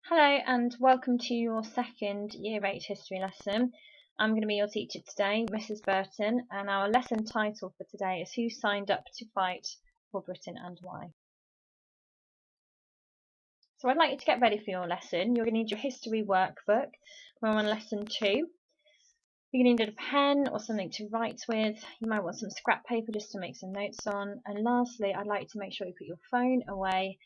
Hello and welcome to your second Year 8 history lesson. I'm going to be your teacher today, Mrs. Burton, and our lesson title for today is Who Signed Up to Fight for Britain and Why? So I'd like you to get ready for your lesson. You're going to need your history workbook. We're on lesson 2. You're going to need a pen or something to write with. You might want some scrap paper just to make some notes on. And lastly, I'd like to make sure you put your phone away.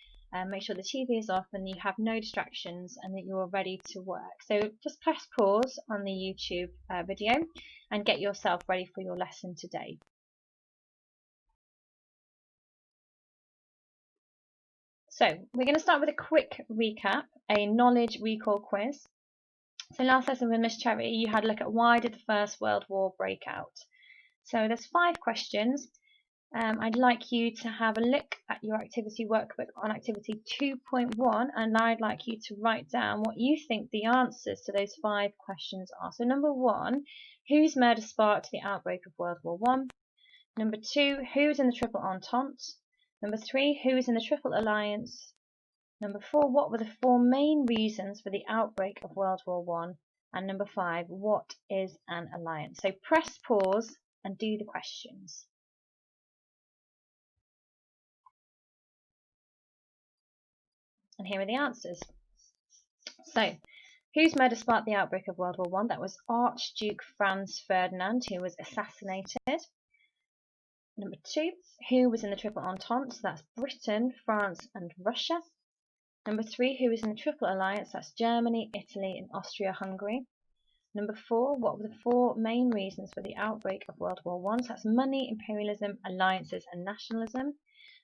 Make sure the TV is off and you have no distractions and that you're ready to work. So just press pause on the YouTube video and get yourself ready for your lesson today. So we're going to start with a quick recap, a knowledge recall quiz. So last lesson with Miss Cherry, you had a look at why did the First World War break out. So there's 5 questions. I'd like you to have a look at your activity workbook on activity 2.1 and I'd like you to write down what you think the answers to those 5 questions are. So number 1, whose murder sparked the outbreak of World War I? Number 2, who was in the Triple Entente? Number 3, who was in the Triple Alliance? Number 4, what were the 4 main reasons for the outbreak of World War I? And number 5, what is an alliance? So press pause and do the questions. And here are the answers. So, whose murder sparked the outbreak of World War I? That was Archduke Franz Ferdinand, who was assassinated. Number 2, who was in the Triple Entente? So that's Britain, France and Russia. Number 3, who was in the Triple Alliance? That's Germany, Italy and Austria-Hungary. Number 4, what were the 4 main reasons for the outbreak of World War I? So that's money, imperialism, alliances and nationalism.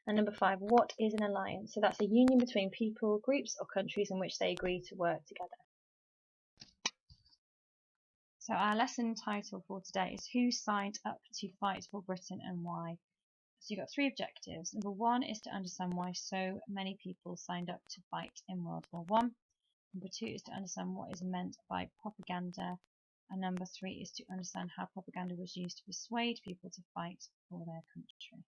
And number 5, what is an alliance? So that's a union between people, groups or countries in which they agree to work together. So our lesson title for today is Who Signed Up to Fight for Britain and Why? So you've got 3 objectives. Number 1 is to understand why so many people signed up to fight in World War I. Number 2 is to understand what is meant by propaganda. And number 3 is to understand how propaganda was used to persuade people to fight for their country.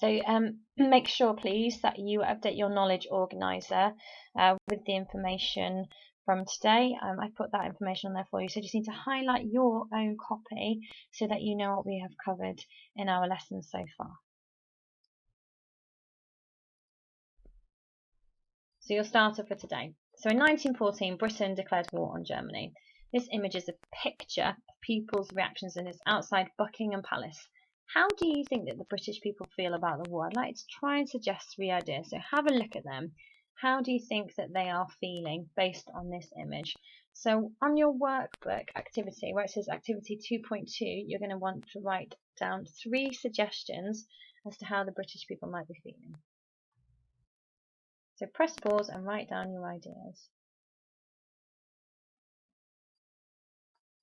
So make sure please that you update your knowledge organiser with the information from today. I put that information on there for you, so you just need to highlight your own copy so that you know what we have covered in our lessons so far. So your starter for today. So in 1914, Britain declared war on Germany. This image is a picture of people's reactions and it's outside Buckingham Palace. How do you think that the British people feel about the war? I'd like to try and suggest 3 ideas. So have a look at them. How do you think that they are feeling based on this image? So on your workbook activity, where it says activity 2.2, you're going to want to write down 3 suggestions as to how the British people might be feeling. So press pause and write down your ideas.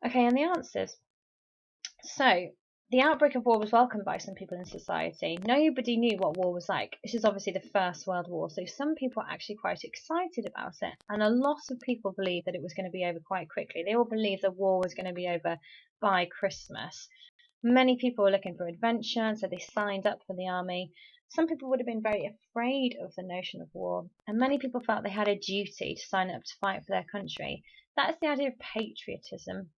Okay, and the answers. So, the outbreak of war was welcomed by some people in society. Nobody knew what war was like. This is obviously the First World War, so some people are actually quite excited about it. And a lot of people believed that it was going to be over quite quickly. They all believed the war was going to be over by Christmas. Many people were looking for adventure, so they signed up for the army. Some people would have been very afraid of the notion of war, and many people felt they had a duty to sign up to fight for their country. That's the idea of patriotism.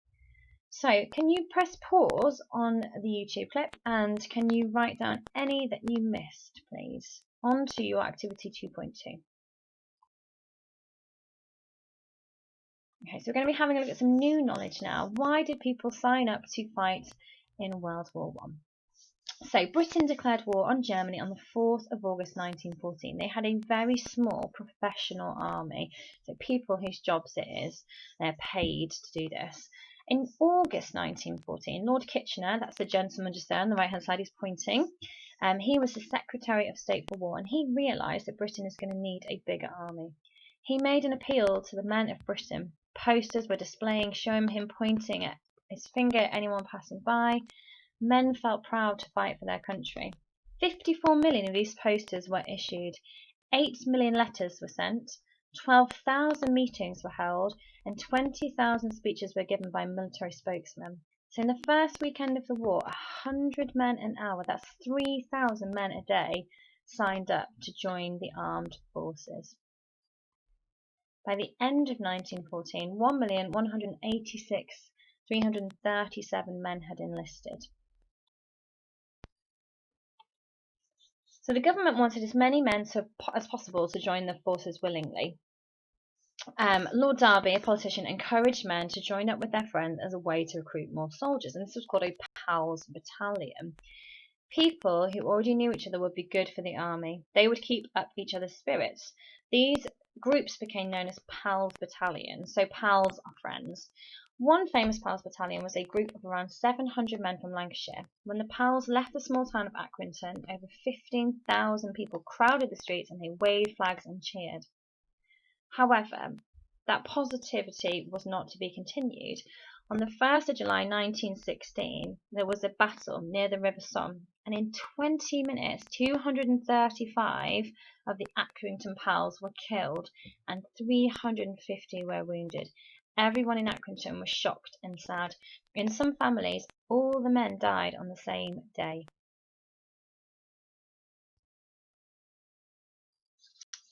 So, can you press pause on the YouTube clip and can you write down any that you missed, please, onto your activity 2.2. Okay, so we're going to be having a look at some new knowledge now. Why did people sign up to fight in World War I? So, Britain declared war on Germany on the 4th of August 1914. They had a very small professional army, so people whose jobs it is, they're paid to do this. In August 1914, Lord Kitchener, that's the gentleman just there on the right-hand side, he's pointing, he was the Secretary of State for War, and he realised that Britain is going to need a bigger army. He made an appeal to the men of Britain. Posters were displaying, showing him pointing at his finger at anyone passing by. Men felt proud to fight for their country. 54 million of these posters were issued. 8 million letters were sent. 12,000 meetings were held and 20,000 speeches were given by military spokesmen. So in the first weekend of the war, 100 men an hour, that's 3,000 men a day, signed up to join the armed forces. By the end of 1914, 1,186,337 men had enlisted. So the government wanted as many men as possible to join the forces willingly. Lord Derby, a politician, encouraged men to join up with their friends as a way to recruit more soldiers, and this was called a pals battalion. People who already knew each other would be good for the army. They would keep up each other's spirits. These groups became known as pals battalions, so pals are friends. One famous pals battalion was a group of around 700 men from Lancashire. When the pals left the small town of Accrington, over 15,000 people crowded the streets and they waved flags and cheered. However, that positivity was not to be continued. On the 1st of July 1916, there was a battle near the River Somme, and in 20 minutes, 235 of the Accrington pals were killed and 350 were wounded. Everyone in Accrington was shocked and sad. In some families, all the men died on the same day.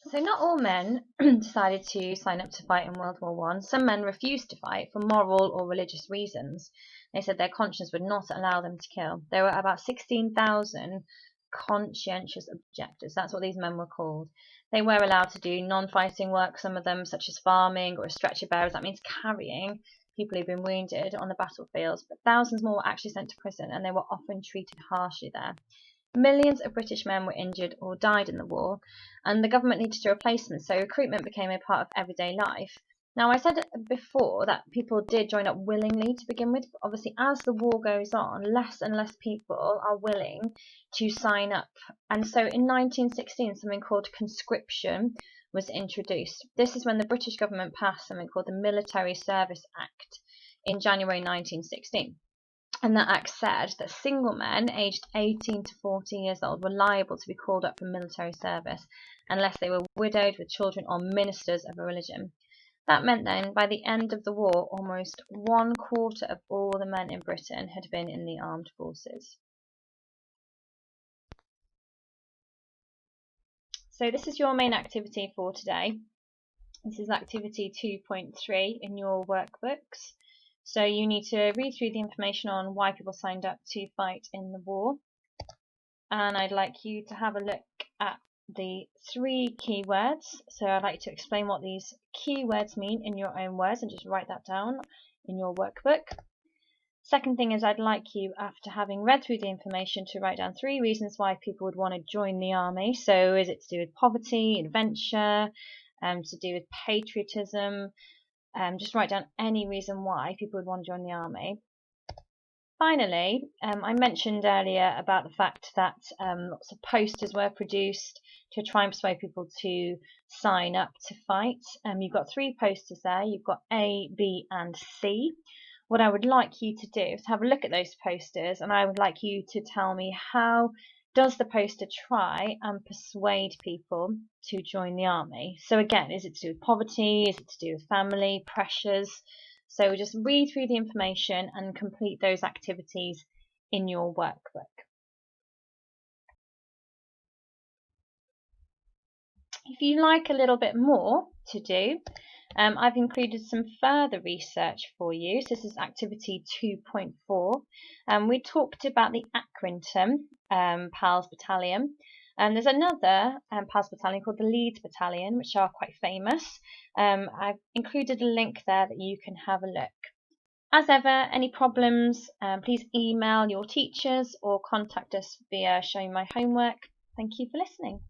So not all men decided to sign up to fight in World War I. Some men refused to fight for moral or religious reasons. They said their conscience would not allow them to kill. There were about 16,000 conscientious objectors. That's what these men were called. They were allowed to do non-fighting work, some of them such as farming or stretcher bearers. That means carrying people who've been wounded on the battlefields. But thousands more were actually sent to prison, and they were often treated harshly there. Millions of British men were injured or died in the war, and the government needed to replace them, so recruitment became a part of everyday life. Now, I said before that people did join up willingly to begin with, but obviously as the war goes on, less and less people are willing to sign up. And so in 1916, something called conscription was introduced. This is when the British government passed something called the Military Service Act in January 1916. And that act said that single men aged 18 to 40 years old were liable to be called up for military service unless they were widowed with children or ministers of a religion. That meant then, by the end of the war, almost 1/4 of all the men in Britain had been in the armed forces. So this is your main activity for today. This is activity 2.3 in your workbooks. So you need to read through the information on why people signed up to fight in the war. And I'd like you to have a look at the 3 keywords. So I'd like to explain what these keywords mean in your own words and just write that down in your workbook. Second thing is I'd like you, after having read through the information, to write down 3 reasons why people would want to join the army. So is it to do with poverty, adventure, to do with patriotism? Just write down any reason why people would want to join the army. Finally, I mentioned earlier about the fact that lots of posters were produced to try and persuade people to sign up to fight. You've got 3 posters there. You've got A, B and C. What I would like you to do is have a look at those posters, and I would like you to tell me, how does the poster try and persuade people to join the army? So again, is it to do with poverty? Is it to do with family, pressures? So just read through the information and complete those activities in your workbook. If you like a little bit more to do, I've included some further research for you. So this is activity 2.4. We talked about the Accrington PALS Battalion. There's another PALS Battalion called the Leeds Battalion, which are quite famous. I've included a link there that you can have a look. As ever, any problems, please email your teachers or contact us via Showing My Homework. Thank you for listening.